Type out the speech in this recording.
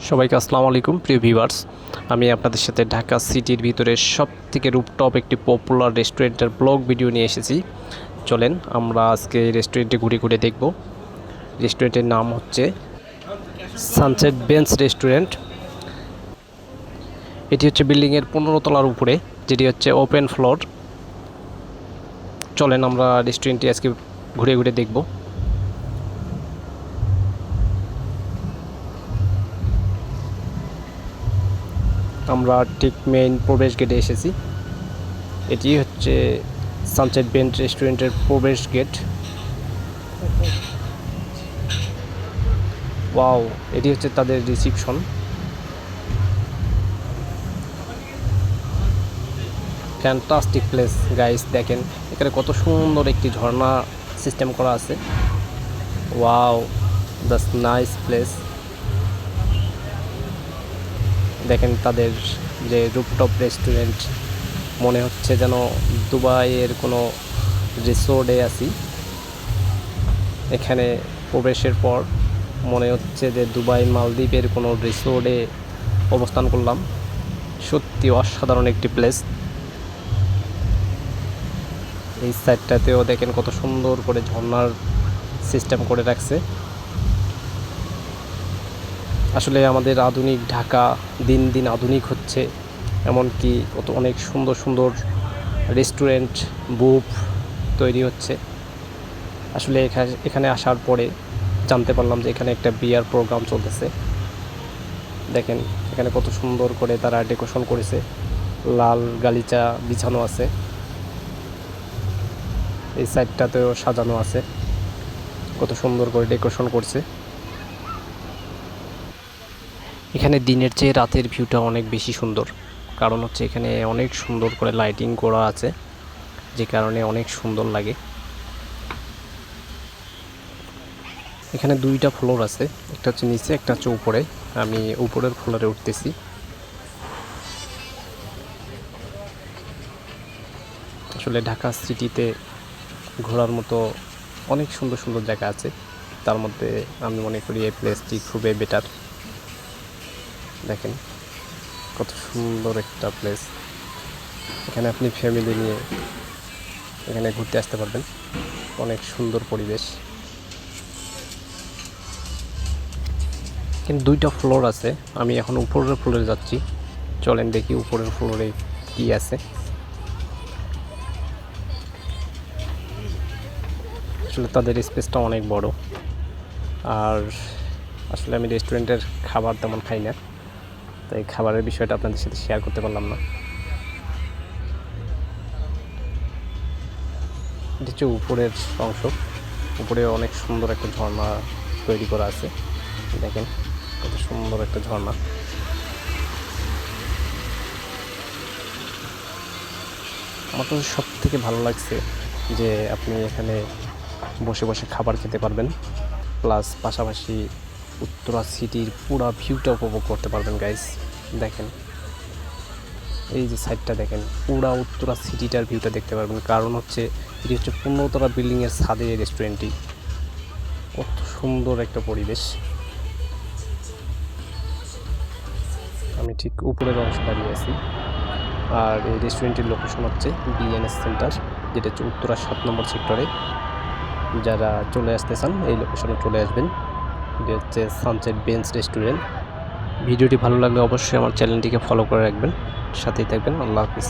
সবাইকে আসসালামু আলাইকুম প্রিয় ভিউয়ার্স। আমি আপনাদের সাথে ঢাকা সিটির ভিতরে সবথেকে রুপটপ একটি পপুলার রেস্টুরেন্টের ব্লগ ভিডিও নিয়ে এসেছি। চলেন আমরা আজকে এই রেস্টুরেন্টে ঘুরে ঘুরে দেখব। রেস্টুরেন্টের নাম হচ্ছে সানসেট বেঞ্চ রেস্টুরেন্ট। এটি হচ্ছে বিল্ডিংয়ের 15 তলার উপরে, যেটি হচ্ছে ওপেন ফ্লোর। চলেন আমরা রেস্টুরেন্টটি আজকে ঘুরে ঘুরে দেখব। আমরা ঠিক মেইন প্রবেশ গেটে এসেছি। এটি হচ্ছে সানসেট বেঞ্চ রেস্টুরেন্টের প্রবেশ গেট। ওয়াও, এটি হচ্ছে তাদের রিসিপশন। ফ্যান্টাস্টিক প্লেস গাইস, দেখেন এখানে কত সুন্দর একটি ঝর্ণা সিস্টেম করা আছে। Wow, that's nice place. দেখেন তাদের যে রুফটপ রেস্টুরেন্ট, মনে হচ্ছে যেন দুবাইয়ের কোনো রিসোর্টে আছি। এখানে প্রবেশের পর মনে হচ্ছে যে দুবাই মালদ্বীপের কোনো রিসোর্টে অবস্থান করলাম। সত্যি অসাধারণ একটি প্লেস। এই সাইডটাতেও দেখেন কত সুন্দর করে ঝর্ণার সিস্টেম করে রাখছে। আসলে আমাদের আধুনিক ঢাকা দিন দিন আধুনিক হচ্ছে, এমনকি কত অনেক সুন্দর সুন্দর রেস্টুরেন্ট বুফ তৈরি হচ্ছে। আসলে এখানে আসার পরে জানতে পারলাম যে এখানে একটা বিয়ার প্রোগ্রাম চলতেছে। দেখেন এখানে কত সুন্দর করে তারা ডেকোরেশন করেছে, লাল গালিচা বিছানো আছে, এই সাইডটাতেও সাজানো আছে, কত সুন্দর করে ডেকোরেশন করছে। এখানে দিনের চেয়ে রাতের ভিউটা অনেক বেশি সুন্দর, কারণ হচ্ছে এখানে অনেক সুন্দর করে লাইটিং করা আছে, যে কারণে অনেক সুন্দর লাগে। এখানে দুইটা ফ্লোর আছে, একটা হচ্ছে নিচে, একটা হচ্ছে উপরে। আমি উপরের ফ্লোরে উঠতেছি। আসলে ঢাকা সিটিতে ঘোরার মতো অনেক সুন্দর সুন্দর জায়গা আছে, তার মধ্যে আমি মনে করি এই প্লেসটি খুবই বেটার। দেখেন কত সুন্দর একটা প্লেস। এখানে আপনি ফ্যামিলি নিয়ে এখানে ঘুরতে আসতে পারবেন, অনেক সুন্দর পরিবেশ। কিন্তু দুইটা ফ্লোর আছে, আমি এখন উপরের ফ্লোরে যাচ্ছি। চলেন দেখি উপরের ফ্লোরে কি আছে। আসলে তাদের স্পেসটা অনেক বড়, আর আসলে আমি রেস্টুরেন্টের খাবার তেমন খাই না, তাই খাবারের বিষয়টা আপনাদের সাথে শেয়ার করতে পারলাম না। এটা হচ্ছে উপরের অংশ। উপরে অনেক সুন্দর একটা ঝর্ণা তৈরি করা আছে, দেখেন কত সুন্দর একটা ঝর্ণা। আমার তো সব থেকে ভালো লাগছে যে আপনি এখানে বসে বসে খাবার খেতে পারবেন, প্লাস পাশাপাশি উত্তরা সিটির পুরো ভিউটা উপভোগ করতে পারবেন গাইস। দেখেন এই যে সাইডটা দেখেন, পুরা উত্তরা সিটিটার ভিউটা দেখতে পারবেন, কারণ হচ্ছে এটি হচ্ছে 15 তলা বিল্ডিংয়ের ছাদে এই রেস্টুরেন্টটি। কত সুন্দর একটা পরিবেশ। আমি ঠিক উপরের অংশে দাঁড়িয়ে আছি, আর এই রেস্টুরেন্টের লোকেশন হচ্ছে বিএনএস সেন্টার, যেটা হচ্ছে উত্তরা 7 নম্বর সেক্টরে। যারা চলে আসতে চান এই লোকেশনে চলে আসবেন। এটা হচ্ছে সানসেট বেঞ্চ রেস্টুরেন্ট। ভিডিওটি ভালো লাগলে অবশ্যই আমার চ্যানেলটিকে ফলো করে রাখবেন, সাথেই থাকবেন। আল্লাহ হাফিজ।